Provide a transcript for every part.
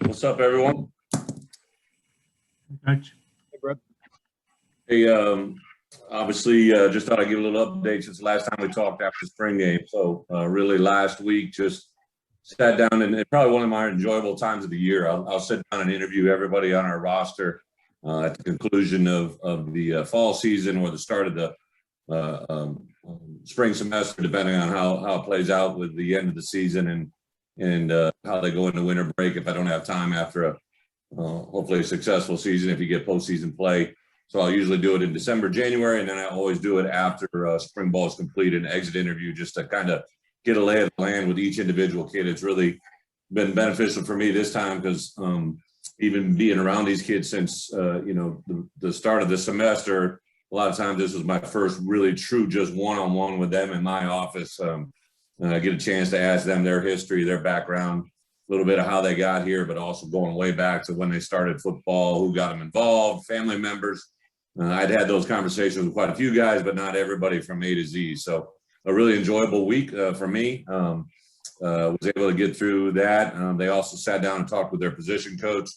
What's up, everyone? Hey, Bret. Hey, obviously, just thought I'd give a little update since the last time we talked after the spring game. So really last week, just sat down and probably one of my enjoyable times of the year. I'll sit down and interview everybody on our roster at the conclusion of the fall season or the start of the spring semester, depending on how it plays out with the end of the season and how they go into winter break if I don't have time after a hopefully a successful season if you get postseason play. So I'll usually do it in December, January, and then I always do it after spring ball is completed, an exit interview, just to kind of get a lay of the land with each individual kid. It's really been beneficial for me this time because even being around these kids since, the start of the semester, a lot of times this was my first really true just one-on-one with them in my office. I get a chance to ask them their history, their background, a little bit of how they got here, but also going way back to when they started football, who got them involved, family members. I'd had those conversations with quite a few guys, but not everybody from A to Z. So a really enjoyable week for me. Was able to get through that. They also sat down and talked with their position coach.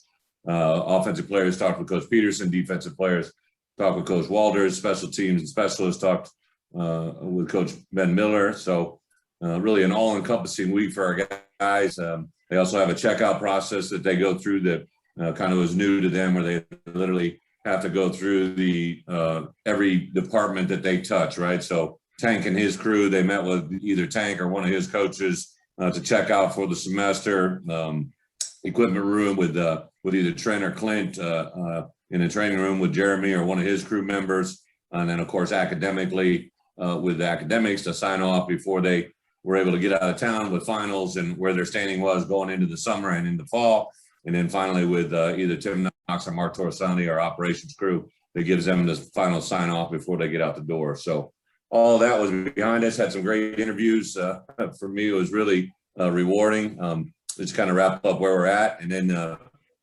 Offensive players talked with Coach Peterson. Defensive players talked with Coach Walters. Special teams and specialists talked with Coach Ben Miller. So really an all-encompassing week for our guys. They also have a checkout process that they go through that kind of was new to them, where they literally have to go through the every department that they touch, right? So Tank and his crew, they met with either Tank or one of his coaches to check out for the semester. Equipment room with either Trent or Clint, in a training room with Jeremy or one of his crew members. And then, of course, academically with the academics to sign off before they were able to get out of town with finals and where their standing was going into the summer and into fall. And then finally with either Tim Knox or Mark Torresani, our operations crew, that gives them the final sign off before they get out the door. So all that was behind us. Had some great interviews. For me, it was really rewarding. Just kind of wrap up where we're at. And then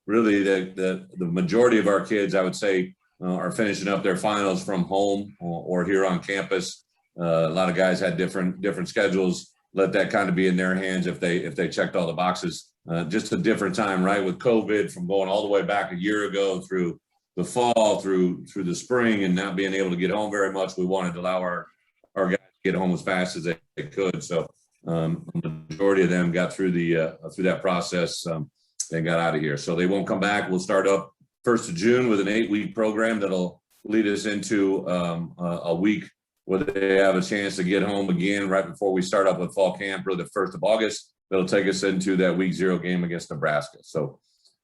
really the majority of our kids, I would say, are finishing up their finals from home or here on campus. A lot of guys had different schedules. Let that kind of be in their hands if they checked all the boxes. Just a different time, right? With COVID, from going all the way back a year ago through the fall, through the spring, and not being able to get home very much. We wanted to allow our guys to get home as fast as they could. So the majority of them got through through that process and got out of here. So they won't come back. We'll start up 1st of June with an 8-week program that'll lead us into a week where they have a chance to get home again right before we start up with fall camp, or the 1st of August. That'll take us into that week 0 game against Nebraska. So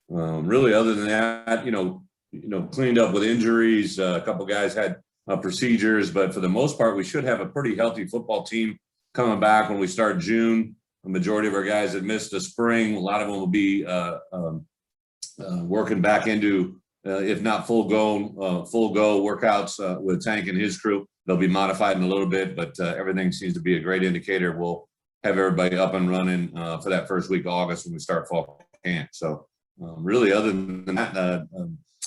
really, other than that, cleaned up with injuries. A couple guys had procedures, but for the most part, we should have a pretty healthy football team coming back when we start June. The majority of our guys that missed the spring, a lot of them will be working back into, if not full go workouts with Tank and his crew. They'll be modified in a little bit, but everything seems to be a great indicator. We'll have everybody up and running for that first week of August when we start fall camp. So really, other than that,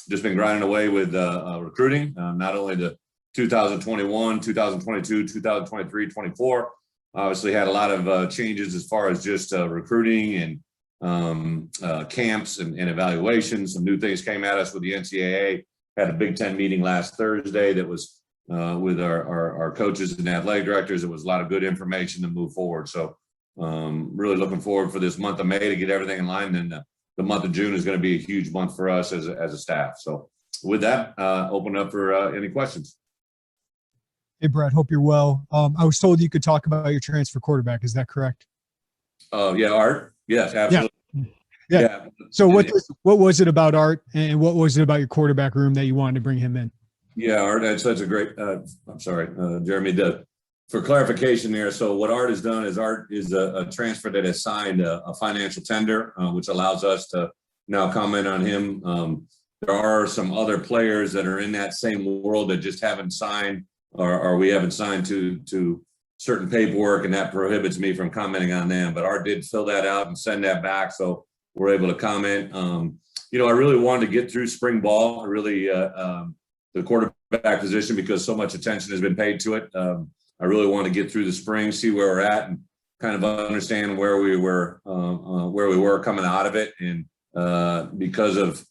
just been grinding away with recruiting, not only the 2021, 2022, 2023, 24. Obviously had a lot of changes as far as just recruiting and camps and evaluations. Some new things came at us with the NCAA. Had a Big Ten meeting last Thursday that was with our coaches and athletic directors. It was a lot of good information to move forward. So really looking forward for this month of May to get everything in line. And the month of June is going to be a huge month for us as a staff. So with that, open up for any questions. Hey, Bret, hope you're well. I was told you could talk about your transfer quarterback. Is that correct? Yeah, Art. Yes, absolutely. Yeah. So what was it about Art, and what was it about your quarterback room that you wanted to bring him in? Yeah, Art, that's such a great, I'm sorry, Jeremy, for clarification there. So what Art has done is Art is a transfer that has signed a financial tender, which allows us to now comment on him. There are some other players that are in that same world that just haven't signed or we haven't signed to certain paperwork, and that prohibits me from commenting on them. But Art did fill that out and send that back, so we're able to comment. I really wanted to get through spring ball. The quarterback position, because so much attention has been paid to it. I really want to get through the spring, see where we're at, and kind of understand where we were coming out of it, and because of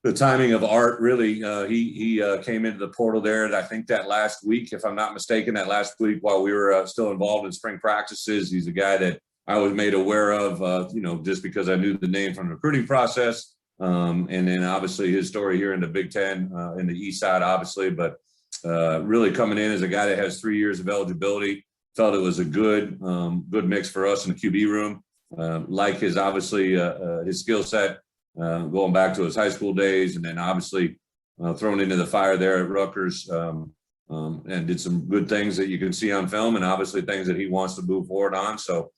the timing of Art, really, he came into the portal there. And I think that last week, if I'm not mistaken, that last week while we were still involved in spring practices, he's a guy that I was made aware of, just because I knew the name from the recruiting process. And then obviously his story here in the Big Ten, in the East Side, obviously, but really coming in as a guy that has 3 years of eligibility. Felt it was a good mix for us in the QB room. Like his, obviously, his skill set, going back to his high school days, and then obviously thrown into the fire there at Rutgers, and did some good things that you can see on film, and obviously things that he wants to move forward on. So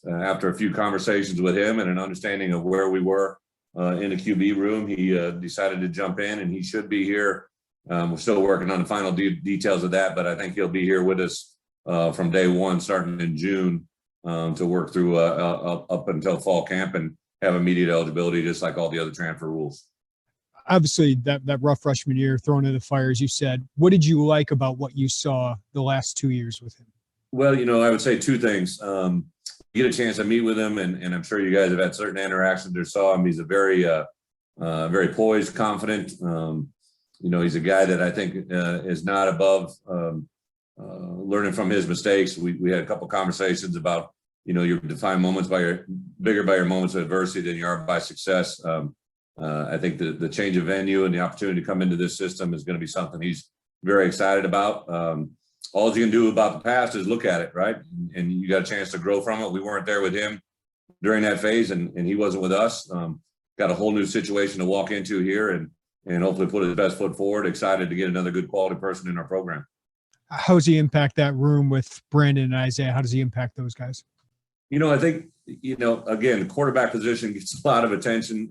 after a few conversations with him and an understanding of where we were in the QB room, he decided to jump in, and he should be here. We're still working on the final details of that, but I think he'll be here with us from day one, starting in June, to work through up until fall camp and have immediate eligibility, just like all the other transfer rules. Obviously, that rough freshman year thrown into the fire, as you said. What did you like about what you saw the last 2 years with him? Well, I would say two things. Get a chance to meet with him, and I'm sure you guys have had certain interactions or saw him. He's a very poised, confident. He's a guy that I think is not above learning from his mistakes. We had a couple conversations about, you define moments bigger by your moments of adversity than you are by success. I think the change of venue and the opportunity to come into this system is going to be something he's very excited about. All you can do about the past is look at it, right? And you got a chance to grow from it. We weren't there with him during that phase, and he wasn't with us. Got a whole new situation to walk into here, and hopefully put his best foot forward. Excited to get another good quality person in our program. How does he impact that room with Brandon and Isaiah? How does he impact those guys? I think, again, the quarterback position gets a lot of attention.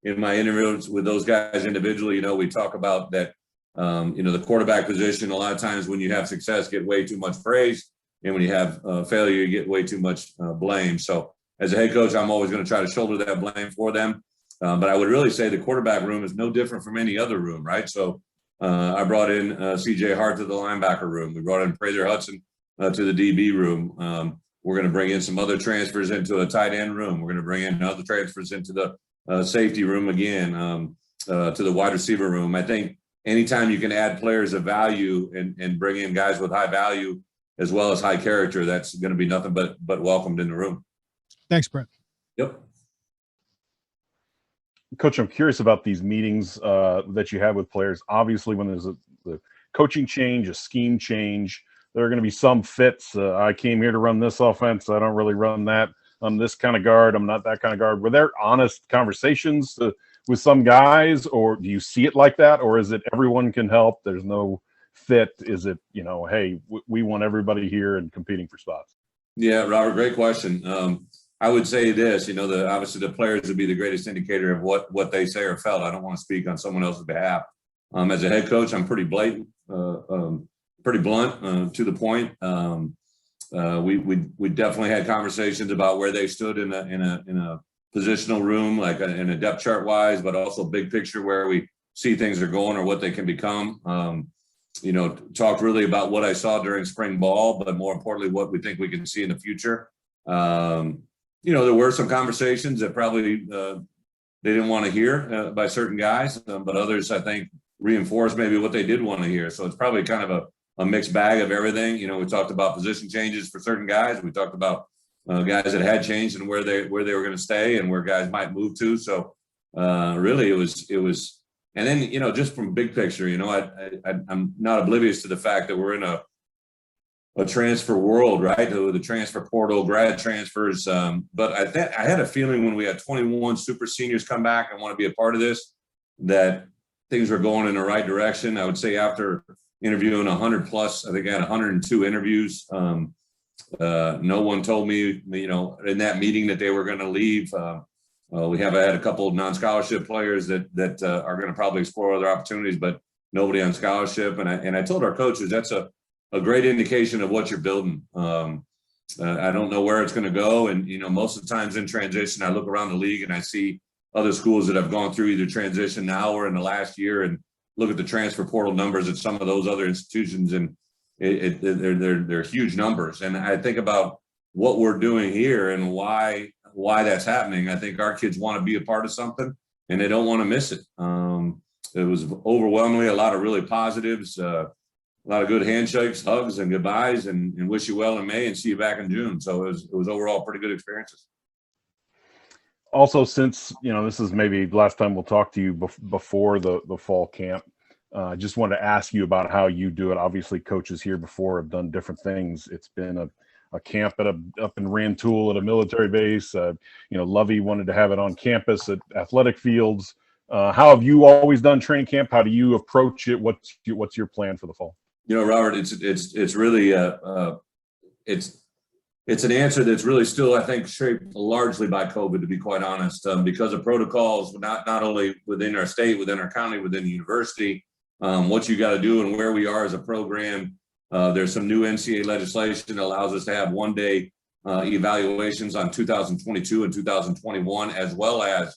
In my interviews with those guys individually, we talk about that, the quarterback position, a lot of times when you have success, get way too much praise. And when you have failure, you get way too much blame. So as a head coach, I'm always going to try to shoulder that blame for them. But I would really say the quarterback room is no different from any other room, right? So I brought in C.J. Hart to the linebacker room. We brought in Fraser Hudson to the DB room. We're going to bring in some other transfers into a tight end room. We're going to bring in other transfers into the safety room again, to the wide receiver room. I think anytime you can add players of value and bring in guys with high value as well as high character, that's going to be nothing but welcomed in the room. Thanks, Brett. Yep. Coach, I'm curious about these meetings that you have with players. Obviously, when there's the coaching change, a scheme change, there are going to be some fits. I came here to run this offense. I don't really run that. I'm this kind of guard. I'm not that kind of guard. Were there honest conversations with some guys, or do you see it like that? Or is it everyone can help? There's no fit. Is it, hey, we want everybody here and competing for spots? Yeah, Robert, great question. I would say this, obviously the players would be the greatest indicator of what they say or felt. I don't want to speak on someone else's behalf. As a head coach, I'm pretty blatant, pretty blunt, to the point. We definitely had conversations about where they stood in a positional room, like in a depth chart wise, but also big picture where we see things are going or what they can become. Talked really about what I saw during spring ball, but more importantly, what we think we can see in the future. There were some conversations that probably they didn't want to hear by certain guys, but others, I think, reinforced maybe what they did want to hear. So it's probably kind of a mixed bag of everything. We talked about position changes for certain guys. We talked about guys that had changed and where they were going to stay and where guys might move to. So really it was, and then, just from big picture, I'm not oblivious to the fact that we're in a transfer world, right? The transfer portal, grad transfers. But I had a feeling when we had 21 super seniors come back and want to be a part of this, that things were going in the right direction. I would say after interviewing 100 plus, I think I had 102 interviews. No one told me, in that meeting that they were going to leave. We have had a couple of non-scholarship players that are going to probably explore other opportunities, but nobody on scholarship. And I told our coaches that's a great indication of what you're building. I don't know where it's going to go. And, most of the times in transition, I look around the league and I see other schools that have gone through either transition now or in the last year and look at the transfer portal numbers at some of those other institutions. And they're huge numbers. And I think about what we're doing here and why why that's happening. I think our kids want to be a part of something and they don't want to miss it. It was overwhelmingly a lot of really positives, a lot of good handshakes, hugs, and goodbyes, and wish you well in May and see you back in June. So it was overall pretty good experiences. Also, since this is maybe the last time we'll talk to you before the fall camp, just wanted to ask you about how you do it. Obviously, coaches here before have done different things. It's been a camp up in Rantoul at a military base. Lovey wanted to have it on campus at athletic fields. How have you always done training camp? How do you approach it? What's your plan for the fall? Robert, it's really it's an answer that's really still, I think, shaped largely by COVID, to be quite honest, because of protocols, not only within our state, within our county, within the university, what you got to do and where we are as a program. There's some new NCAA legislation that allows us to have one-day evaluations on 2022 and 2021, as well as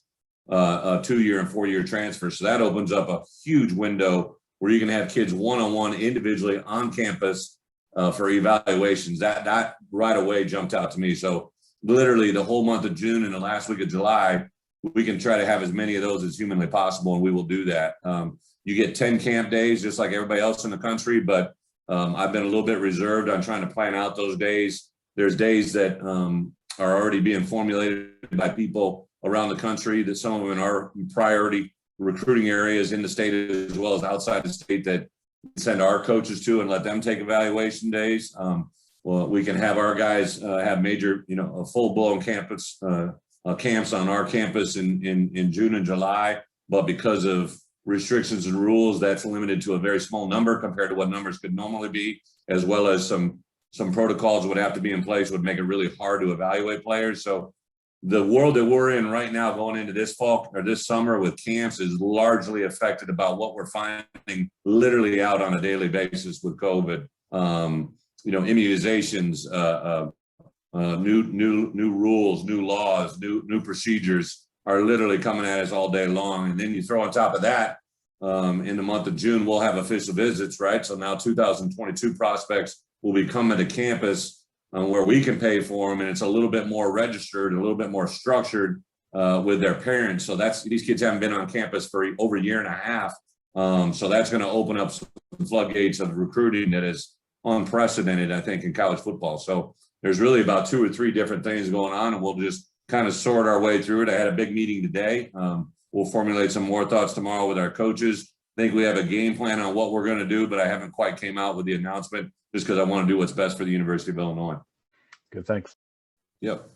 a 2-year and 4-year transfers. So that opens up a huge window where you can have kids one-on-one individually on campus for evaluations. That right away jumped out to me. So literally the whole month of June and the last week of July, we can try to have as many of those as humanly possible, and we will do that. You get 10 camp days, just like everybody else in the country, but I've been a little bit reserved on trying to plan out those days. There's days that are already being formulated by people around the country, that some of them are priority recruiting areas in the state as well as outside the state, that we send our coaches to and let them take evaluation days. Well, we can have our guys have major, a full-blown campus camps on our campus in June and July, but because of restrictions and rules, that's limited to a very small number compared to what numbers could normally be, as well as some protocols would have to be in place, would make it really hard to evaluate players. So the world that we're in right now going into this fall or this summer with camps is largely affected about what we're finding literally out on a daily basis with COVID. Immunizations, new rules, new laws, new procedures are literally coming at us all day long. And then you throw on top of that, in the month of June, we'll have official visits, right? So now 2022 prospects will be coming to campus where we can pay for them, and it's a little bit more registered, a little bit more structured with their parents. So these kids haven't been on campus for over a year and a half. So that's going to open up some floodgates of recruiting that is unprecedented, I think, in college football. So there's really about 2 or 3 different things going on, and we'll just kind of sort our way through it. I had a big meeting today. We'll formulate some more thoughts tomorrow with our coaches. I think we have a game plan on what we're going to do, but I haven't quite came out with the announcement just because I want to do what's best for the University of Illinois. Good, thanks. Yep.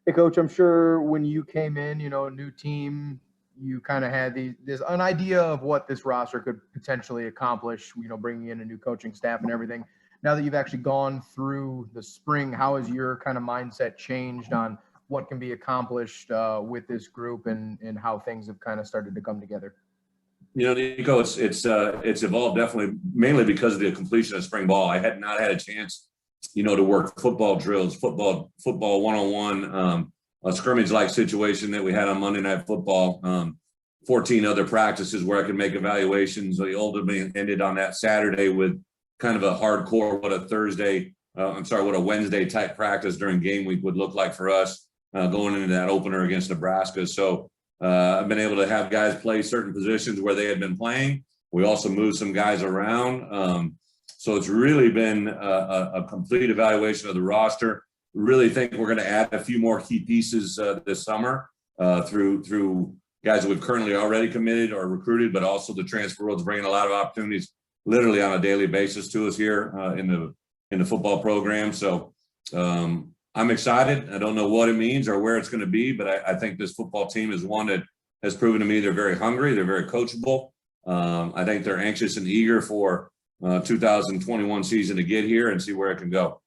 Hey, Coach, I'm sure when you came in, a new team, you kind of had an idea of what this roster could potentially accomplish, bringing in a new coaching staff and everything. Now that you've actually gone through the spring, how has your kind of mindset changed on what can be accomplished with this group and how things have kind of started to come together? Nico, it's evolved definitely, mainly because of the completion of spring ball. I had not had a chance, to work football drills, football one-on-one, a scrimmage-like situation that we had on Monday Night Football, 14 other practices where I could make evaluations. So ultimately ended on that Saturday with kind of a hardcore, what a Wednesday type practice during game week would look like for us going into that opener against Nebraska. So I've been able to have guys play certain positions where they had been playing. We also moved some guys around. So it's really been a complete evaluation of the roster. Really think we're going to add a few more key pieces this summer through guys that we've currently already committed or recruited, but also the transfer world's bringing a lot of opportunities literally on a daily basis to us here in the football program. So I'm excited. I don't know what it means or where it's going to be, but I think this football team is one that has proven to me they're very hungry. They're very coachable. I think they're anxious and eager for 2021 season to get here and see where it can go.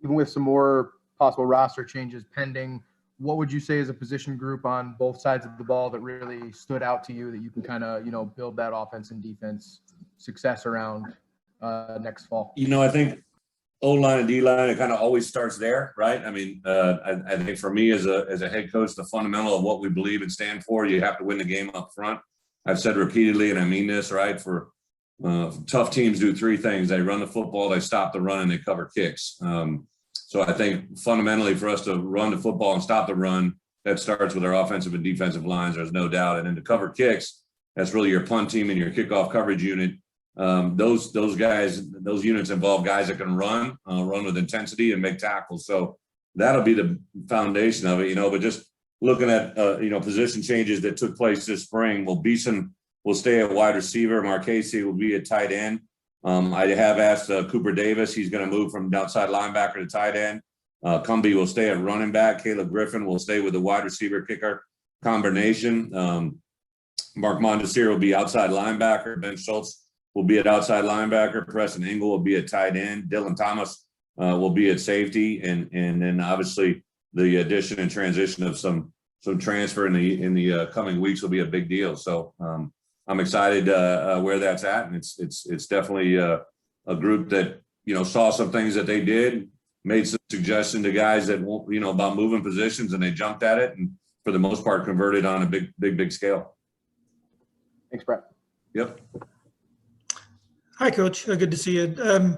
Even with some more possible roster changes pending, what would you say is a position group on both sides of the ball that really stood out to you that you can kind of, build that offense and defense success around next fall? I think O-line and D-line, it kind of always starts there, right? I mean, I think for me as a head coach, the fundamental of what we believe and stand for, you have to win the game up front. I've said repeatedly, and I mean this, right? For tough teams do 3 things. They run the football, they stop the run, and they cover kicks. So I think fundamentally for us to run the football and stop the run, that starts with our offensive and defensive lines. There's no doubt. And then to cover kicks, that's really your punt team and your kickoff coverage unit. Those guys, those units involve guys that can run with intensity and make tackles. So that'll be the foundation of it, but just looking at, position changes that took place this spring. Well, Beeson will stay at wide receiver. Marchese will be at tight end. I have asked Cooper Davis. He's going to move from outside linebacker to tight end. Cumbie will stay at running back. Caleb Griffin will stay with the wide receiver kicker combination. Mark Mondesir will be outside linebacker. Ben Schultz will be at outside linebacker. Preston Engel will be at tight end. Dylan Thomas will be at safety. And then obviously the addition and transition of some transfer in the coming weeks will be a big deal. So I'm excited where that's at. And it's definitely a group that, saw some things that they did, made some suggestions to guys that won't, about moving positions, and they jumped at it and for the most part converted on a big scale. Thanks, Bret. Yep. Hi, Coach. Good to see you.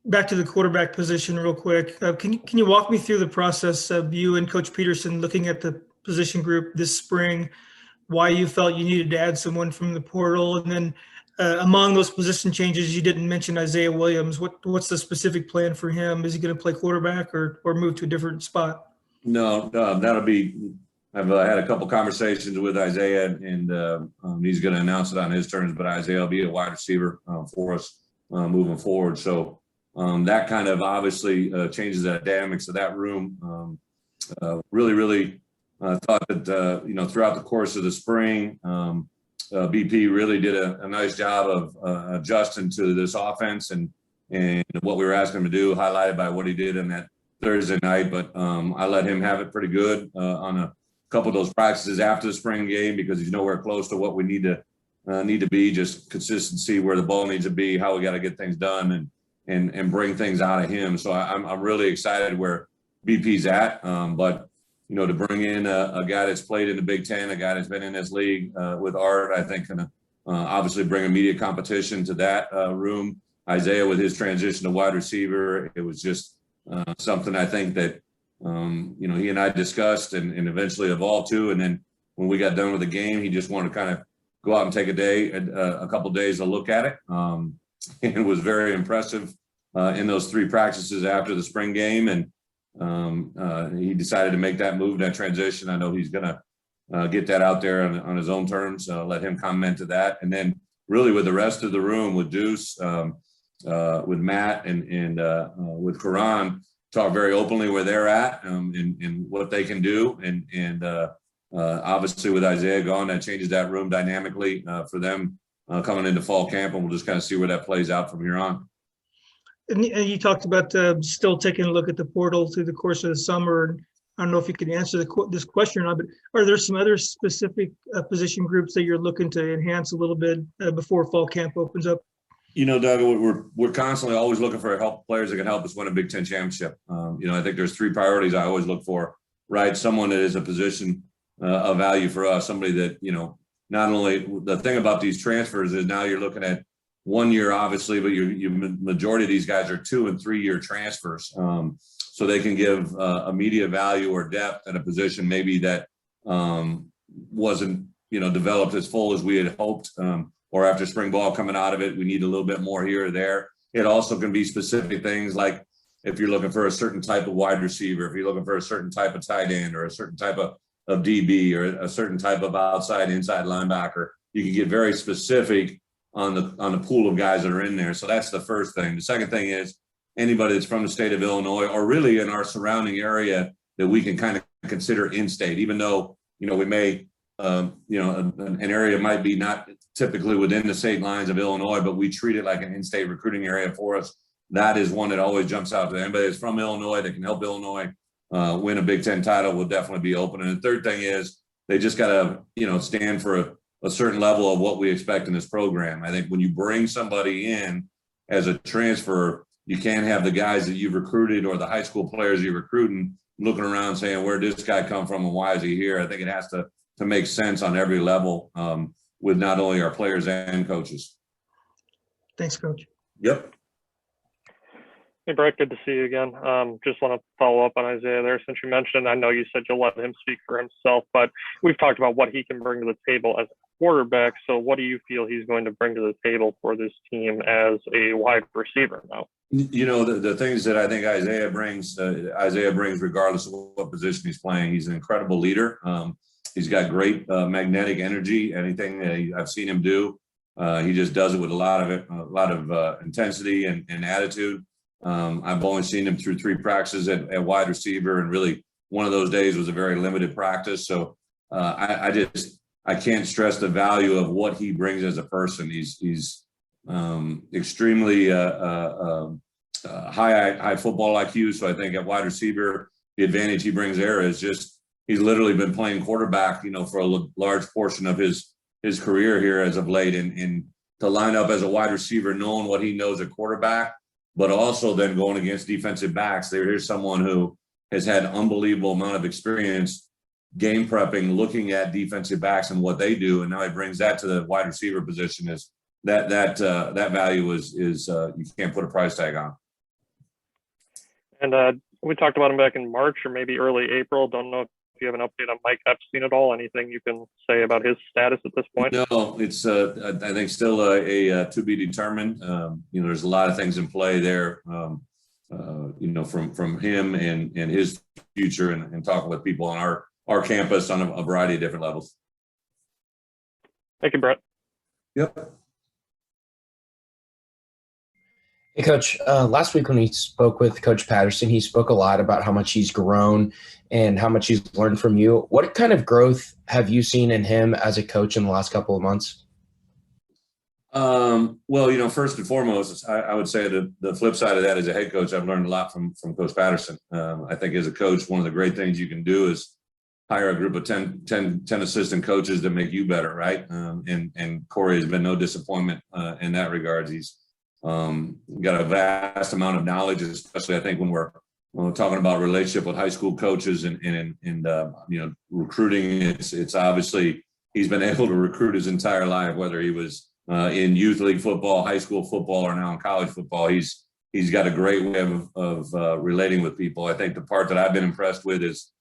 Back to the quarterback position real quick. Can you walk me through the process of you and Coach Peterson looking at the position group this spring, why you felt you needed to add someone from the portal, and then among those position changes, you didn't mention Isaiah Williams. What's the specific plan for him? Is he going to play quarterback or move to a different spot? No, that'll be. I've had a couple conversations with Isaiah, and he's going to announce it on his terms. But Isaiah will be a wide receiver for us moving forward. So that kind of obviously changes the dynamics of that room. Really thought that throughout the course of the spring, BP really did a nice job of adjusting to this offense and what we were asking him to do, highlighted by what he did in that Thursday night. But I let him have it pretty good on a couple of those practices after the spring game, because he's nowhere close to what we need to be, just consistency where the ball needs to be, how we got to get things done and bring things out of him. So I'm really excited where BP's at. But to bring in a guy that's played in the Big Ten, a guy that's been in this league with Art, I think can obviously bring immediate competition to that room. Isaiah with his transition to wide receiver, it was just something I think that he and I discussed and eventually evolved to. And then when we got done with the game, he just wanted to kind of go out and take a couple of days to look at it. It was very impressive in those 3 practices after the spring game. And he decided to make that move, that transition. I know he's going to get that out there on his own terms. Let him comment to that. And then really with the rest of the room, with Deuce, with Matt and with Karan, talk very openly where they're at and what they can do. And obviously with Isaiah gone, that changes that room dynamically for them coming into fall camp. And we'll just kind of see where that plays out from here on. And you talked about still taking a look at the portal through the course of the summer. I don't know if you can answer this question or not, but are there some other specific position groups that you're looking to enhance a little bit before fall camp opens up? Doug, we're constantly always looking for players that can help us win a Big Ten championship. I think there's 3 priorities I always look for, right? Someone that is a position of value for us, somebody that, not only the thing about these transfers is now you're looking at 1 year, obviously, but you majority of these guys are 2 and 3 year transfers. So they can give immediate value or depth at a position maybe that wasn't, developed as full as we had hoped. Or after spring ball coming out of it, we need a little bit more here or there. It also can be specific things like if you're looking for a certain type of wide receiver, if you're looking for a certain type of tight end or a certain type of DB or a certain type of inside linebacker, you can get very specific on the pool of guys that are in there. So that's the first thing. The second thing is anybody that's from the state of Illinois or really in our surrounding area that we can kind of consider in-state, even though, we may, an area might be not typically within the state lines of Illinois, but we treat it like an in-state recruiting area for us. That is one that always jumps out to anybody that's from Illinois that can help Illinois win a Big Ten title will definitely be open. And the third thing is they just got to, stand for a certain level of what we expect in this program. I think when you bring somebody in as a transfer, you can't have the guys that you've recruited or the high school players you're recruiting looking around saying, where did this guy come from and why is he here? I think it has to make sense on every level with not only our players and coaches. Thanks, Coach. Yep. Hey, Brett, good to see you again. Just want to follow up on Isaiah there since you mentioned, I know you said you'll let him speak for himself, but we've talked about what he can bring to the table as a quarterback. So what do you feel he's going to bring to the table for this team as a wide receiver now? You know, the things that I think Isaiah brings regardless of what position he's playing. He's an incredible leader. He's got great magnetic energy. Anything that I've seen him do, he just does it with a lot of intensity and attitude. I've only seen him through 3 practices at wide receiver, and really one of those days was a very limited practice. So I can't stress the value of what he brings as a person. He's extremely high football IQ. So I think at wide receiver, the advantage he brings there is just he's literally been playing quarterback, you know, for a large portion of his career here as of late, and to line up as a wide receiver, knowing what he knows at quarterback, but also then going against defensive backs. Here's someone who has had unbelievable amount of experience game prepping, looking at defensive backs and what they do, and now he brings that to the wide receiver position. Is that value is you can't put a price tag on. And we talked about him back in March or maybe early April. Don't know if you have an update on Mike Epstein at all. Anything you can say about his status at this point? No, it's I think still a to be determined. You know, there's a lot of things in play there. You know, from him and his future, and talking with people on our campus on a variety of different levels. Thank you, Brett. Yep. Hey, Coach, last week when we spoke with Coach Patterson, he spoke a lot about how much he's grown and how much he's learned from you. What kind of growth have you seen in him as a coach in the last couple of months? Well, you know, first and foremost, I would say the flip side of that, as a head coach, I've learned a lot from Coach Patterson. I think as a coach, one of the great things you can do is hire a group of 10 assistant coaches that make you better, right? And Corey has been no disappointment in that regard. He's got a vast amount of knowledge, especially I think when we're talking about relationship with high school coaches and you know, recruiting. It's obviously he's been able to recruit his entire life, whether he was in youth league football, high school football, or now in college football. He's got a great way of relating with people. I think the part that I've been impressed with is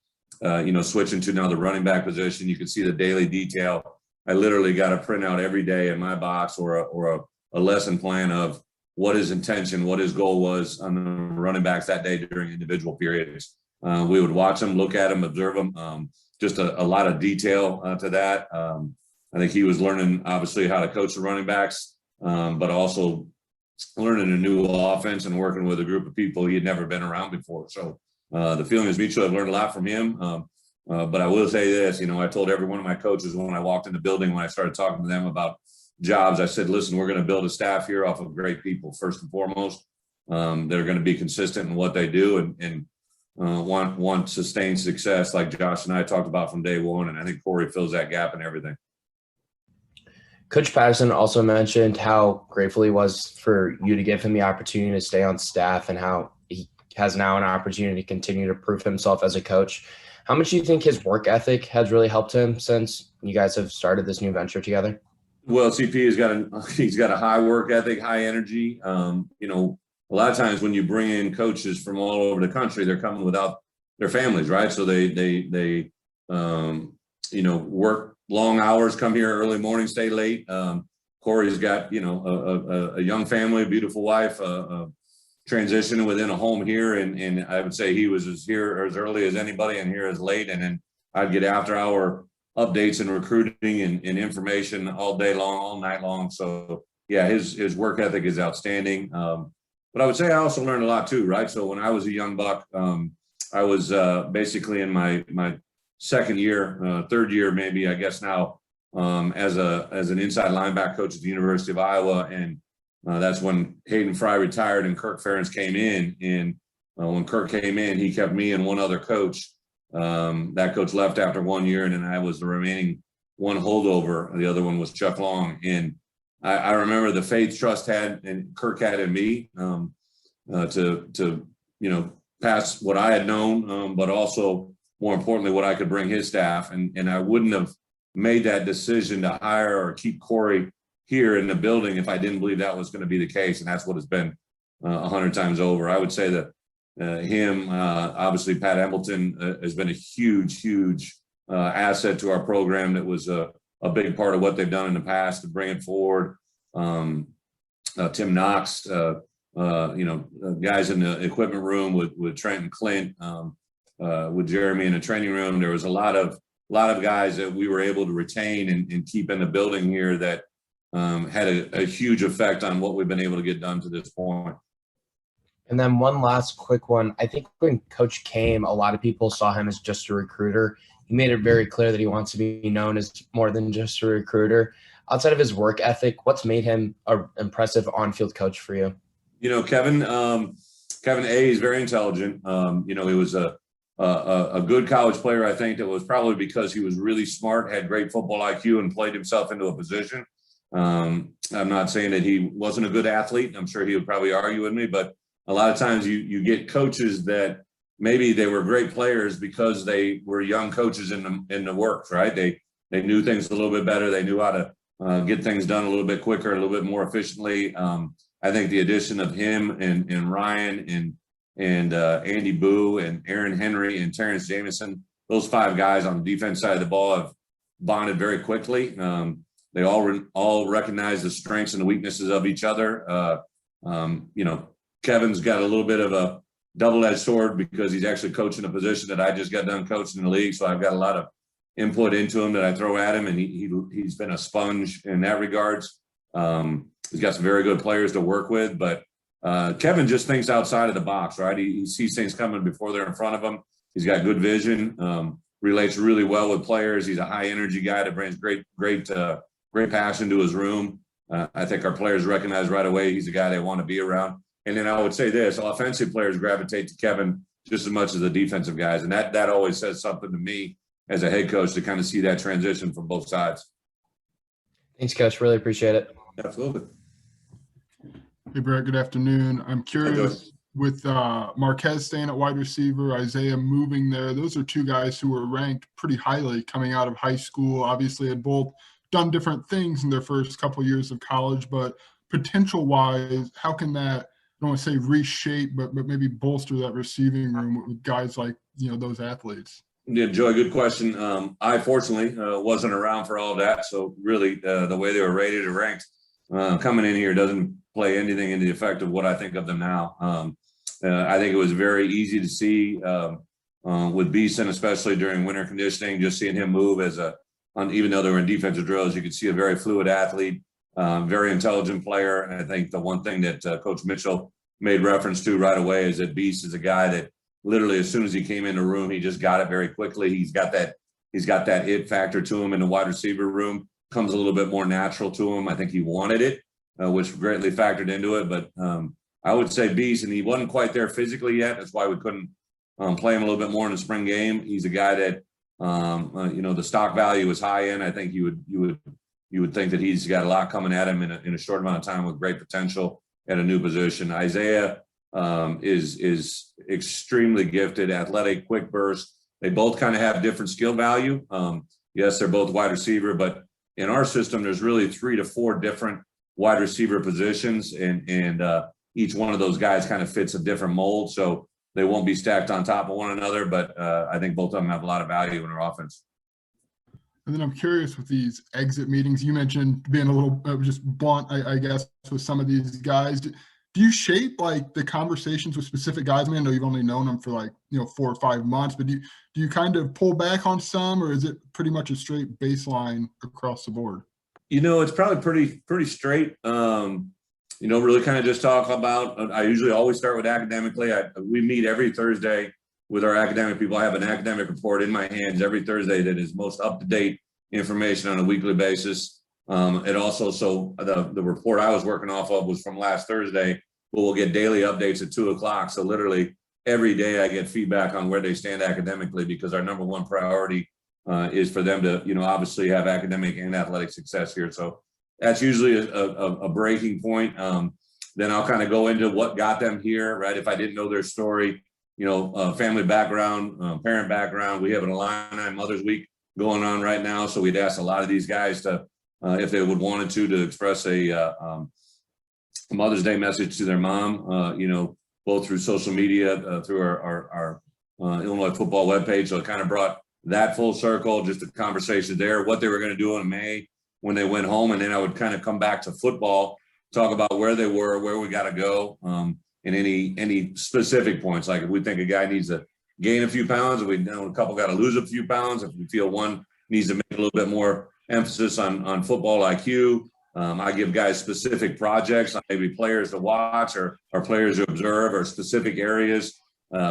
you know, switching to now the running back position. You can see the daily detail. I literally got a printout every day in my box or a lesson plan of what his intention, what his goal was on the running backs that day during individual periods. We would watch them, look at them, observe them. Just a lot of detail to that. I think he was learning, obviously, how to coach the running backs, but also learning a new offense and working with a group of people he had never been around before. So the feeling is mutual. I've learned a lot from him. But I will say this, you know, I told every one of my coaches when I walked in the building, when I started talking to them about jobs, I said, listen, we're going to build a staff here off of great people, first and foremost. They're going to be consistent in what they do and want sustained success, like Josh and I talked about from day one. And I think Corey fills that gap in everything. Coach Patterson also mentioned how grateful he was for you to give him the opportunity to stay on staff and how he has now an opportunity to continue to prove himself as a coach. How much do you think his work ethic has really helped him since you guys have started this new venture together? Well, CP he's got a high work ethic, high energy. You know, a lot of times when you bring in coaches from all over the country, they're coming without their families, right? So they you know, work long hours, come here early morning, stay late. Corey's got, you know, a young family, a beautiful wife, transitioning within a home here. And I would say he was here as early as anybody and here as late. And then I'd get after hour updates and recruiting and information all day long, all night long. So yeah, his work ethic is outstanding. But I would say I also learned a lot too, right? So when I was a young buck, I was basically in my second year, third year, maybe, I guess now, as an inside linebacker coach at the University of Iowa. And that's when Hayden Fry retired and Kirk Ferentz came in. And when Kirk came in, he kept me and one other coach. That coach left after 1 year, and then I was the remaining one holdover. The other one was Chuck Long. And I remember the faith trust had and Kirk had in me to you know, pass what I had known, but also more importantly, what I could bring his staff. And I wouldn't have made that decision to hire or keep Corey here in the building if I didn't believe that was going to be the case. And that's what it's been 100 times over. I would say that him, obviously Pat Embleton has been a huge asset to our program. That was a big part of what they've done in the past to bring it forward. Tim Knox, guys in the equipment room with Trent and Clint, with Jeremy in the training room. There was a lot of guys that we were able to retain and keep in the building here that had a huge effect on what we've been able to get done to this point. And then one last quick one. I think when Coach came, a lot of people saw him as just a recruiter. He made it very clear that he wants to be known as more than just a recruiter. Outside of his work ethic, what's made him an impressive on-field coach for you? Kevin is very intelligent. He was a good college player. I think that was probably because he was really smart, had great football IQ, and played himself into a position. I'm not saying that he wasn't a good athlete. I'm sure he would probably argue with me, but a lot of times you get coaches that maybe they were great players because they were young coaches in the works, right? They knew things a little bit better. They knew how to get things done a little bit quicker, a little bit more efficiently. I think the addition of him and Ryan and Andy Boo and Aaron Henry and Terrence Jamison, those 5 guys on the defense side of the ball have bonded very quickly. They all recognize the strengths and the weaknesses of each other. Kevin's got a little bit of a double-edged sword because he's actually coaching a position that I just got done coaching in the league. So I've got a lot of input into him that I throw at him, and he's been a sponge in that regards. He's got some very good players to work with, but Kevin just thinks outside of the box, right? He sees things coming before they're in front of him. He's got good vision, relates really well with players. He's a high-energy guy that brings great passion to his room. I think our players recognize right away he's a guy they want to be around. And then I would say this, offensive players gravitate to Kevin just as much as the defensive guys. And that always says something to me as a head coach to kind of see that transition from both sides. Thanks, Coach. Really appreciate it. Absolutely. Hey, Brett, good afternoon. I'm curious, with Marquez staying at wide receiver, Isaiah moving there, those are 2 guys who were ranked pretty highly coming out of high school, obviously had both done different things in their first couple years of college, but potential-wise, how can that, I don't want to say reshape, but maybe bolster that receiving room with guys like, those athletes? Yeah, Joey, good question. I fortunately wasn't around for all that. So really the way they were rated or ranked coming in here doesn't play anything into the effect of what I think of them now. I think it was very easy to see with Beeson, especially during winter conditioning, just seeing him move even though they were in defensive drills, you could see a very fluid athlete, very intelligent player. And I think the one thing that Coach Mitchell made reference to right away is that Beast is a guy that literally as soon as he came in the room, he just got it very quickly. He's got that it factor to him in the wide receiver room, comes a little bit more natural to him. I think he wanted it, which greatly factored into it. But I would say Beast, and he wasn't quite there physically yet. That's why we couldn't play him a little bit more in the spring game. He's a guy that, the stock value is high in. I think you would think that he's got a lot coming at him in a short amount of time with great potential at a new position. Isaiah is extremely gifted, athletic, quick burst. They both kind of have different skill value. Yes, they're both wide receiver, but in our system, there's really 3 to 4 different wide receiver positions, and each one of those guys kind of fits a different mold. So they won't be stacked on top of one another, but I think both of them have a lot of value in our offense. And then I'm curious with these exit meetings, you mentioned being a little just blunt, I guess, with some of these guys. Do you shape like the conversations with specific guys? I mean, I know you've only known them for 4 or 5 months, but do you kind of pull back on some, or is it pretty much a straight baseline across the board? It's probably pretty straight. Really kind of just talk about, I usually always start with academically. We meet every Thursday with our academic people. I have an academic report in my hands every Thursday that is most up-to-date information on a weekly basis. It also, so the report I was working off of was from last Thursday, but we'll get daily updates at 2:00. So literally every day I get feedback on where they stand academically, because our number one priority is for them to, obviously have academic and athletic success here. So that's usually a breaking point. Then I'll kind of go into what got them here, right? If I didn't know their story, family background, parent background. We have an Illini Mother's Week going on right now. So we'd ask a lot of these guys to, if they would wanted to express a Mother's Day message to their mom, both through social media, through our Illinois football webpage. So it kind of brought that full circle, just a conversation there, what they were going to do in May when they went home. And then I would kind of come back to football, talk about where they were, where we got to go, and any specific points. Like if we think a guy needs to gain a few pounds, if we know a couple got to lose a few pounds, if we feel one needs to make a little bit more emphasis on football IQ. I give guys specific projects, maybe players to watch or players to observe or specific areas.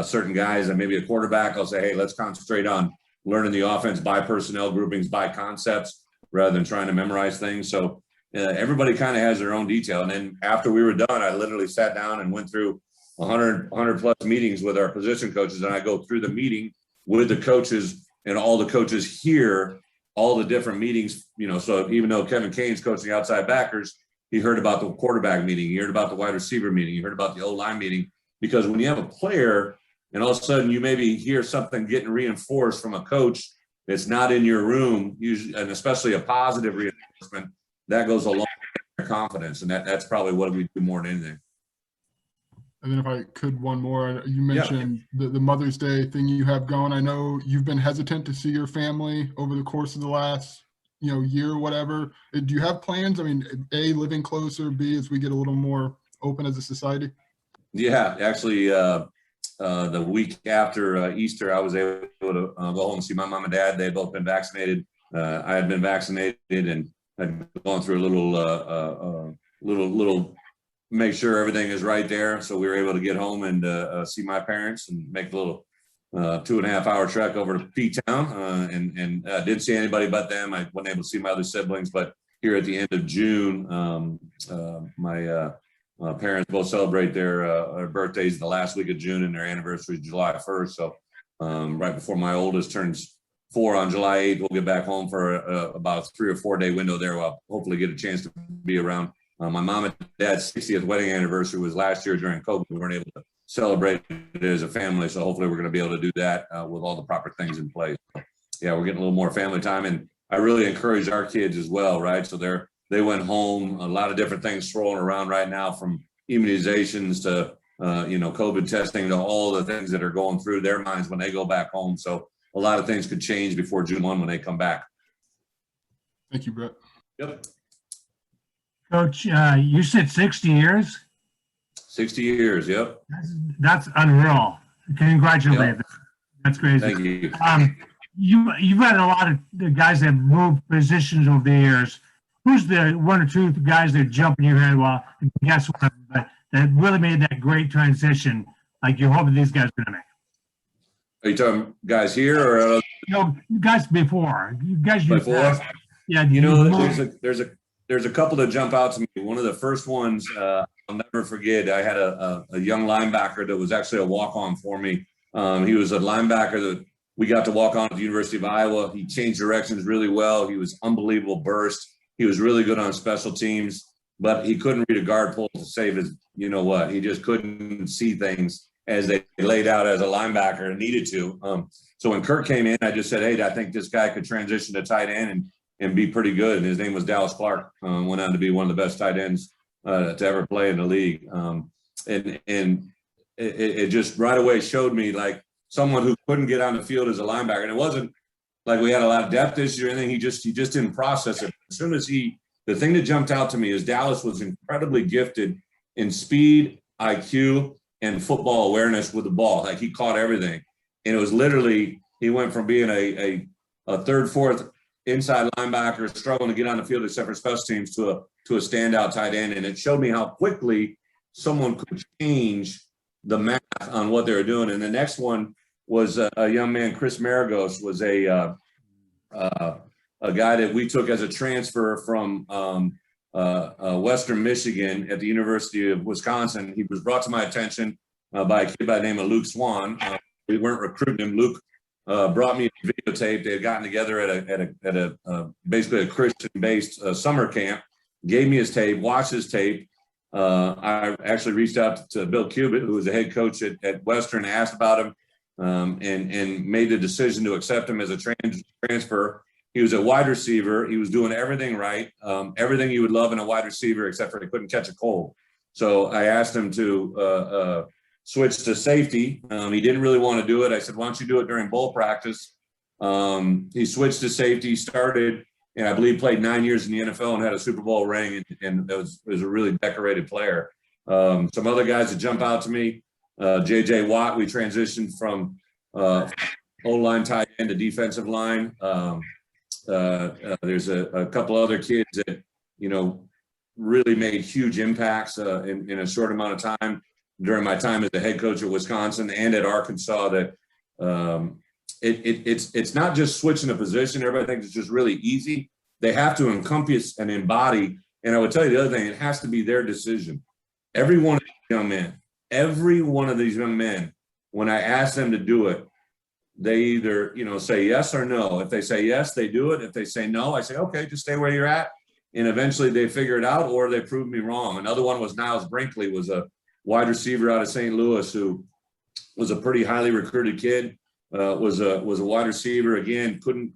Certain guys, and maybe a quarterback, I'll say, hey, let's concentrate on learning the offense by personnel groupings, by concepts, rather than trying to memorize things. So everybody kind of has their own detail. And then after we were done, I literally sat down and went through 100 plus meetings with our position coaches. And I go through the meeting with the coaches, and all the coaches hear all the different meetings, so even though Kevin Kane's coaching outside backers, he heard about the quarterback meeting, he heard about the wide receiver meeting, he heard about the O-line meeting. Because when you have a player and all of a sudden you maybe hear something getting reinforced from a coach that's not in your room, usually, and especially a positive reinforcement, that goes a long way to confidence. And that's probably what we do more than anything. And then if I could, one more, you mentioned the Mother's Day thing you have going. I know you've been hesitant to see your family over the course of the last, year or whatever. Do you have plans? I mean, A, living closer, B, as we get a little more open as a society? Yeah, actually, the week after Easter, I was able to go home and see my mom and dad. They had both been vaccinated. I had been vaccinated and had gone through a little make sure everything is right there. So we were able to get home and see my parents and make a little 2.5 hour trek over to P-Town, and didn't see anybody but them. I wasn't able to see my other siblings, but here at the end of June, my parents both celebrate their birthdays the last week of June, and their anniversary is July 1st. So right before my oldest turns 4 on July 8th, we'll get back home for about a 3 or 4 day window there. I'll hopefully get a chance to be around. My mom and dad's 60th wedding anniversary was last year during COVID. We weren't able to celebrate it as a family, so hopefully we're going to be able to do that with all the proper things in place. So, yeah, we're getting a little more family time, and I really encourage our kids as well, right? So they went home. A lot of different things swirling around right now, from immunizations to COVID testing to all the things that are going through their minds when they go back home. So a lot of things could change before June 1 when they come back. Thank you, Bret. Yep. Coach, you said 60 years? 60 years, yep. That's unreal. Congratulations. Yep. That's crazy. Thank you. You've had a lot of the guys that moved positions over the years. Who's the one or two guys that jump in your head? Well, guess what? But that really made that great transition, like you're hoping these guys are going to make. Are you talking guys here or? Guys before. You guys before? Yeah. There's a couple that jump out to me. One of the first ones I'll never forget. I had a young linebacker that was actually a walk-on for me. He was a linebacker that we got to walk on at the University of Iowa. He changed directions really well. He was unbelievable burst. He was really good on special teams, but he couldn't read a guard pull to save his, he just couldn't see things as they laid out as a linebacker and needed to. So when Kirk came in, I just said, hey, I think this guy could transition to tight end and be pretty good. And his name was Dallas Clark. Went on to be one of the best tight ends to ever play in the league. And it just right away showed me like someone who couldn't get on the field as a linebacker. And it wasn't like we had a lot of depth issues or anything. He just didn't process it. As soon as the thing that jumped out to me is Dallas was incredibly gifted in speed, IQ, and football awareness with the ball. Like he caught everything. And it was literally, he went from being a third, fourth inside linebacker struggling to get on the field except for special teams to a standout tight end. And it showed me how quickly someone could change the math on what they were doing. And the next one was a young man, Chris Maragos, was a guy that we took as a transfer from Western Michigan at the University of Wisconsin. He was brought to my attention by a kid by the name of Luke Swan. We weren't recruiting him. Luke brought me a videotape. They had gotten together at a basically a Christian-based summer camp. Gave me his tape, watched his tape. I actually reached out to Bill Cubitt, who was the head coach at Western, asked about him, and made the decision to accept him as a transfer. He was a wide receiver. He was doing everything right, everything you would love in a wide receiver, except for he couldn't catch a cold. So I asked him to switch to safety. He didn't really want to do it. I said, why don't you do it during bowl practice? He switched to safety, started, and I believe played 9 years in the NFL and had a Super Bowl ring, and was a really decorated player. Some other guys that jump out to me, J.J. Watt, we transitioned from O-line tight end to defensive line. There's a couple other kids that, really made huge impacts in a short amount of time during my time as the head coach at Wisconsin and at Arkansas. That it's not just switching a position. Everybody thinks it's just really easy. They have to encompass and embody. And I would tell you the other thing, it has to be their decision. Every one of these young men, when I ask them to do it, they either, say yes or no. If they say yes, they do it. If they say no, I say, okay, just stay where you're at. And eventually they figure it out, or they prove me wrong. Another one was Niles Brinkley, was a wide receiver out of St. Louis who was a pretty highly recruited kid, was a wide receiver. Again, couldn't,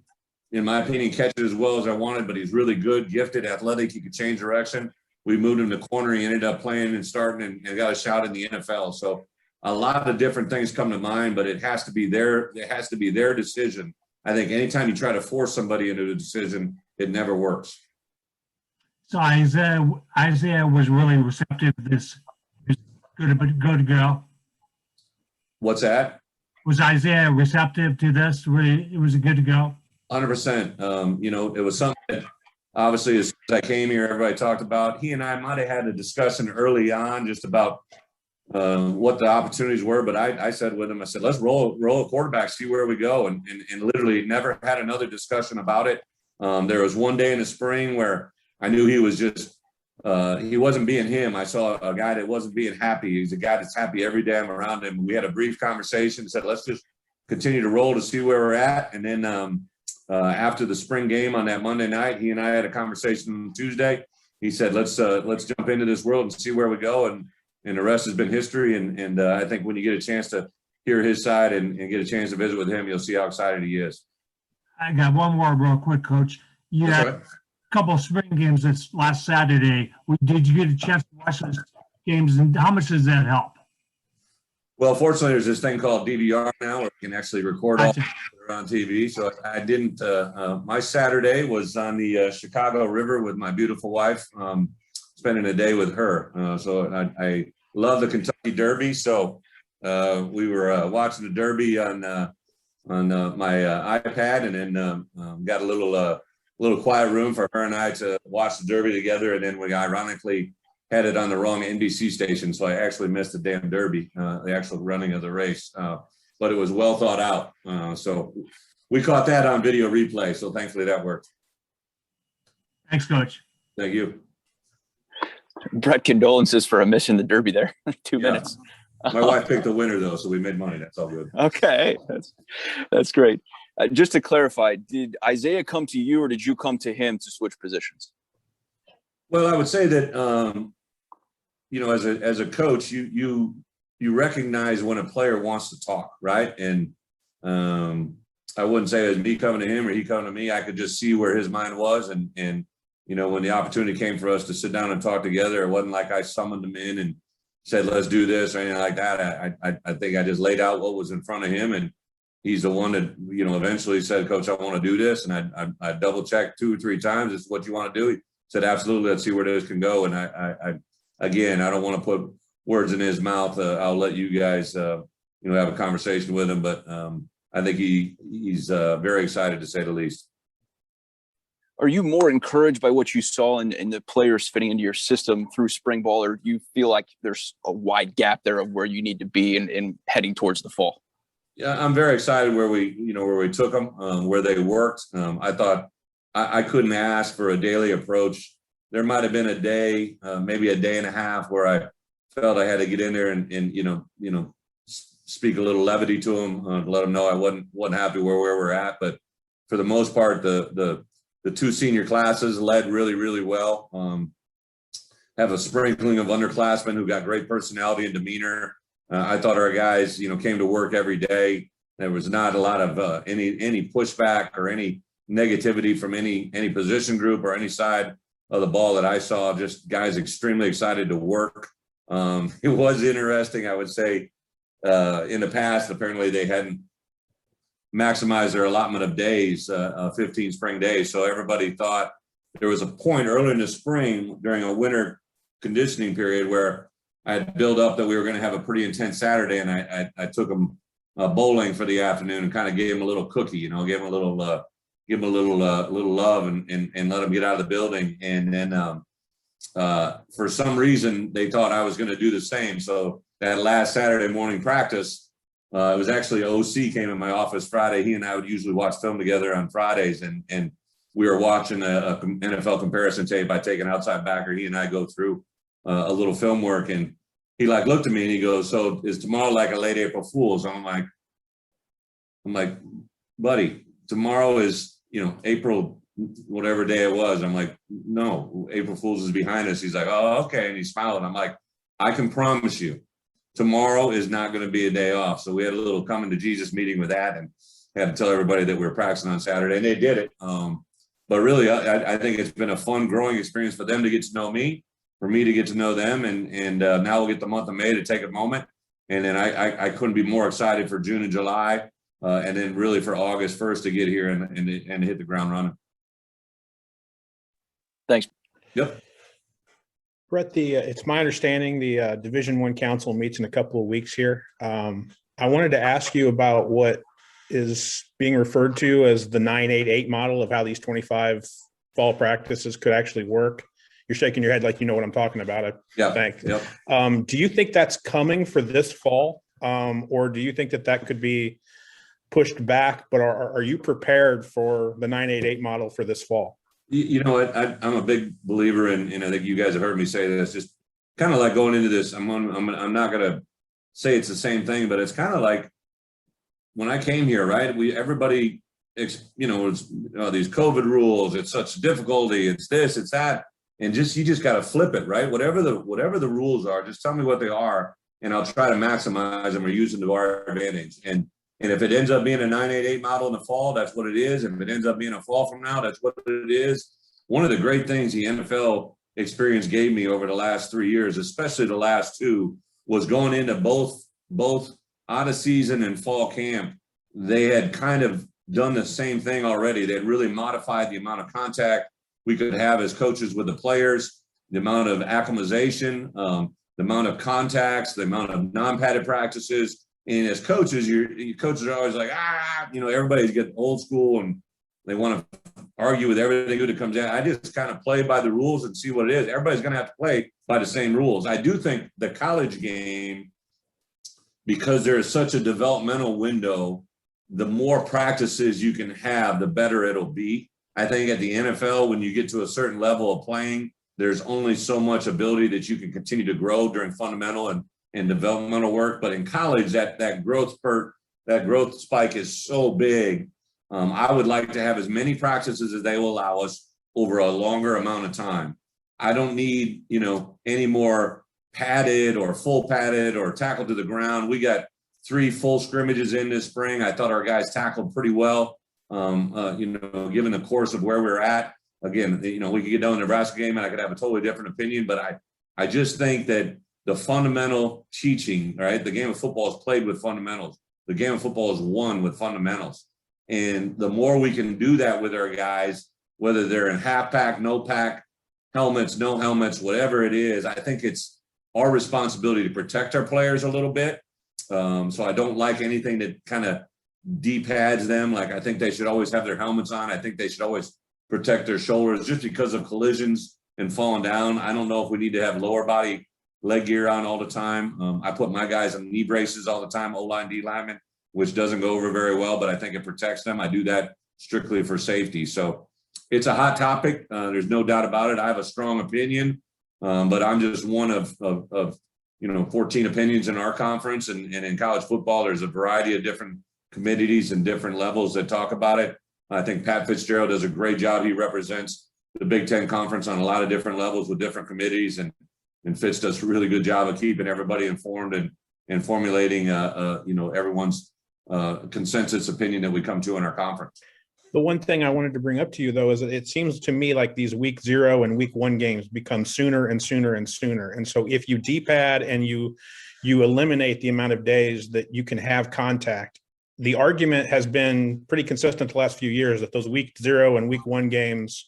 in my opinion, catch it as well as I wanted, but he's really good, gifted, athletic. He could change direction. We moved him to corner. He ended up playing and starting and got a shot in the NFL. So a lot of different things come to mind, but it has to be their decision. I think anytime you try to force somebody into a decision, it never works. So Isaiah was really receptive to this. Good to go. What's that? Was Isaiah receptive to this? Really, it was good to go. 100%. It was something that obviously as soon as I came here, everybody talked about. He and I might have had a discussion early on just about what the opportunities were, but I said with him, I said, let's roll a quarterback, see where we go, and literally never had another discussion about it. There was one day in the spring where I knew he was just he wasn't being him. I saw a guy that wasn't being happy. He's a guy that's happy every day I'm around him. We had a brief conversation, said, let's just continue to roll to see where we're at. And then after the spring game on that Monday night, he and I had a conversation on Tuesday. He said, let's jump into this world and see where we go. And the rest has been history. And I think when you get a chance to hear his side and get a chance to visit with him, you'll see how excited he is. I got one more real quick, Coach. You had a couple of spring games this last Saturday. Did you get a chance to watch those games, and how much does that help? Well, fortunately, there's this thing called DVR now where you can actually record all on TV. So I didn't. My Saturday was on the Chicago River with my beautiful wife, spending a day with her. So I love the Kentucky Derby. So we were watching the Derby on my iPad, and then got a little quiet room for her and I to watch the Derby together. And then we ironically had it on the wrong NBC station, so I actually missed the damn Derby, the actual running of the race. But it was well thought out. So we caught that on video replay. So thankfully that worked. Thanks, Coach. Thank you. Bret, condolences for missing the Derby there. 2 minutes. My wife picked the winner though, so we made money. That's all good. Okay, that's great. Just to clarify, did Isaiah come to you, or did you come to him to switch positions? Well, I would say that as a coach, you recognize when a player wants to talk, right? And I wouldn't say it was me coming to him or he coming to me. I could just see where his mind was, and when the opportunity came for us to sit down and talk together, it wasn't like I summoned him in and said, let's do this or anything like that. I think I just laid out what was in front of him, and he's the one that, eventually said, Coach, I want to do this. And I double checked 2 or 3 times. This is what you want to do? He said, absolutely. Let's see where this can go. And I don't want to put words in his mouth. I'll let you guys, have a conversation with him. But I think he's very excited, to say the least. Are you more encouraged by what you saw in the players fitting into your system through spring ball, or do you feel like there's a wide gap there of where you need to be in heading towards the fall? Yeah, I'm very excited where we took them, where they worked. I thought I couldn't ask for a daily approach. There might have been a day, maybe a day and a half, where I felt I had to get in there and speak a little levity to them, to let them know I wasn't happy where we're at. But for the most part, the 2 senior classes led really, really well. Have a sprinkling of underclassmen who got great personality and demeanor. I thought our guys, came to work every day. There was not a lot of any pushback or any negativity from any position group or any side of the ball that I saw. Just guys extremely excited to work. It was interesting, I would say. In the past, apparently they hadn't maximized their allotment of days, 15 spring days. So everybody thought there was a point early in the spring during a winter conditioning period where I had built up that we were going to have a pretty intense Saturday, and I took them bowling for the afternoon and kind of gave them a little cookie, you know, gave them a little love and let them get out of the building. And then for some reason they thought I was going to do the same. So that last Saturday morning practice, it was actually OC came in my office Friday. He and I would usually watch film together on Fridays, and we were watching a NFL comparison tape by taking outside backer. He and I go through a little film work, and he like looked at me and he goes, "So is tomorrow like a late April Fool's?" I'm like, buddy, tomorrow is, you know, April, whatever day it was. I'm like, no, April Fool's is behind us. He's like, oh, okay. And he's smiling. I'm like, I can promise you tomorrow is not going to be a day off. So we had a little coming to Jesus meeting with that, and had to tell everybody that we were practicing on Saturday, and they did it. But really, I think it's been a fun growing experience for them to get to know me, for me to get to know them. And now we'll get the month of May to take a moment. And then I couldn't be more excited for June and July. And then really for August 1st to get here and hit the ground running. Thanks. Yep. Brett, it's my understanding the Division I Council meets in a couple of weeks here. I wanted to ask you about what is being referred to as the 9-8-8 model of how these 25 fall practices could actually work. You're shaking your head like you know what I'm talking about. Yeah. Thanks. Yep. Do you think that's coming for this fall, or do you think that could be pushed back? But are you prepared for the 9-8-8 model for this fall? You know what? I'm a big believer in, and I think you guys have heard me say this, just kind of like going into this. I'm not going to say it's the same thing, but it's kind of like when I came here, right? Everybody, you know, it's these COVID rules. It's such difficulty. It's this, it's that, and you just got to flip it, right? Whatever the rules are, just tell me what they are, and I'll try to maximize them or use them to our advantage. And if it ends up being a 9-8-8 model in the fall, that's what it is. And if it ends up being a fall from now, that's what it is. One of the great things the NFL experience gave me over the last 3 years, especially the last two, was going into both out of season and fall camp. They had kind of done the same thing already. They had really modified the amount of contact we could have as coaches with the players, the amount of acclimatization, the amount of contacts, the amount of non-padded practices. And as coaches, your coaches are always like, you know, everybody's getting old school and they want to argue with everything that comes in. I just kind of play by the rules and see what it is. Everybody's going to have to play by the same rules. I do think the college game, because there is such a developmental window, the more practices you can have, the better it'll be. I think at the NFL, when you get to a certain level of playing, there's only so much ability that you can continue to grow during fundamental and developmental work. But in college, that growth spike is so big. I would like to have as many practices as they will allow us over a longer amount of time. I don't need, you know, any more padded or full padded or tackle to the ground. We got 3 full scrimmages in this spring. I thought our guys tackled pretty well, you know, given the course of where we're at. Again, you know, we could get down to the Nebraska game and I could have a totally different opinion, but I just think that the fundamental teaching, right? The game of football is played with fundamentals. The game of football is won with fundamentals. And the more we can do that with our guys, whether they're in half pack, no pack, helmets, no helmets, whatever it is, I think it's our responsibility to protect our players a little bit. So I don't like anything that kind of de-pads them. Like I think they should always have their helmets on. I think they should always protect their shoulders just because of collisions and falling down. I don't know if we need to have lower body leg gear on all the time. I put my guys on knee braces all the time, O-line, D-lineman, which doesn't go over very well, but I think it protects them. I do that strictly for safety. So it's a hot topic. There's no doubt about it. I have a strong opinion, but I'm just one of 14 opinions in our conference. And in college football, there's a variety of different committees and different levels that talk about it. I think Pat Fitzgerald does a great job. He represents the Big Ten Conference on a lot of different levels with different committees, and Fitz does a really good job of keeping everybody informed and formulating, everyone's consensus opinion that we come to in our conference. The one thing I wanted to bring up to you, though, is that it seems to me like these week 0 and week 1 games become sooner and sooner and sooner. And so if you D-pad and you eliminate the amount of days that you can have contact, the argument has been pretty consistent the last few years that those week 0 and week 1 games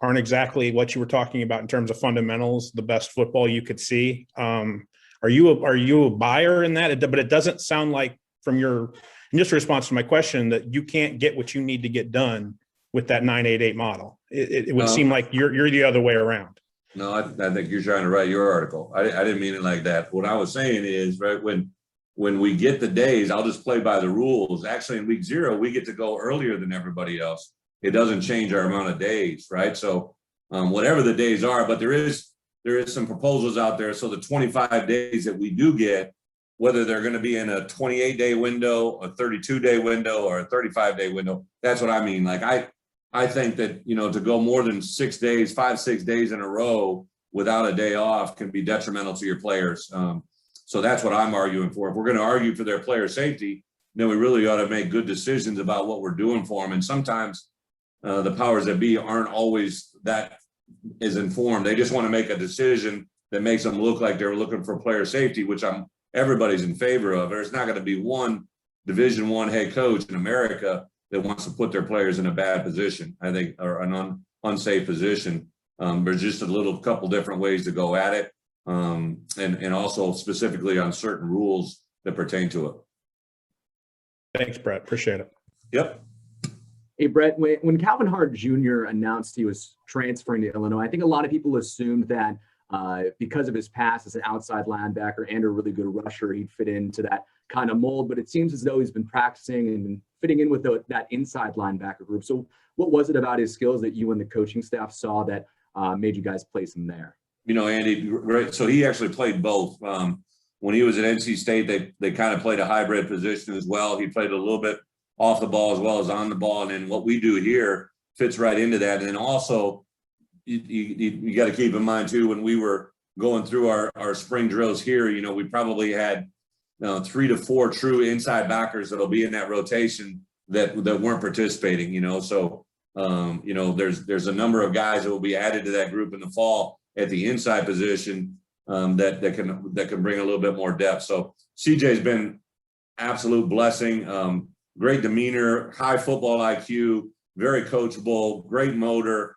aren't exactly what you were talking about in terms of fundamentals, the best football you could see. Are you a buyer in that? But it doesn't sound like from your initial response to my question that you can't get what you need to get done with that 988 model. It would seem like you're the other way around. No, I think you're trying to write your article. I didn't mean it like that. What I was saying is, right, when we get the days, I'll just play by the rules. Actually, in week 0, we get to go earlier than everybody else. It doesn't change our amount of days, right? So whatever the days are, but there is some proposals out there. So the 25 days that we do get, whether they're going to be in a 28-day window, a 32-day window, or a 35-day window, that's what I mean. Like I think that, to go more than 6 days, 5-6 days in a row without a day off can be detrimental to your players. So that's what I'm arguing for. If we're going to argue for their player safety, then we really ought to make good decisions about what we're doing for them. And sometimes the powers that be aren't always that is informed. They just want to make a decision that makes them look like they're looking for player safety, which everybody's in favor of. There's not going to be one Division I head coach in America that wants to put their players in a bad position, I think, or an unsafe position. There's just a couple different ways to go at it, and also specifically on certain rules that pertain to it. Thanks, Bret. Appreciate it. Yep. Hey, Bret, when Calvin Hart Jr. announced he was transferring to Illinois, I think a lot of people assumed that because of his past as an outside linebacker and a really good rusher, he'd fit into that kind of mold. But it seems as though he's been practicing and fitting in with that inside linebacker group. So what was it about his skills that you and the coaching staff saw that made you guys place him there? Andy, right, so he actually played both. When he was at NC State, they kind of played a hybrid position as well. He played a little bit off the ball as well as on the ball. And then what we do here fits right into that. And then also, you got to keep in mind too, when we were going through our spring drills here, we probably had 3 to 4 true inside backers that'll be in that rotation that weren't participating, So, there's a number of guys that will be added to that group in the fall at the inside position that can bring a little bit more depth. So CJ's been absolute blessing. Great demeanor, high football IQ, very coachable, great motor,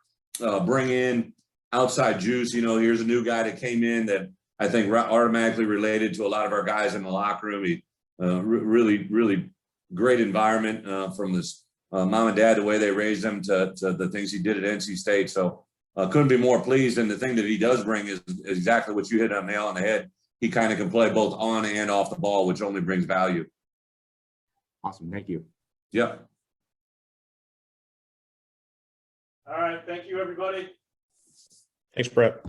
bring in outside juice. Here's a new guy that came in that I think automatically related to a lot of our guys in the locker room. He really, really great environment from his mom and dad, the way they raised him to the things he did at NC State. So couldn't be more pleased. And the thing that he does bring is exactly what you hit on the nail on the head. He kind of can play both on and off the ball, which only brings value. Awesome. Thank you. Yep. All right. Thank you, everybody. Thanks, Bret.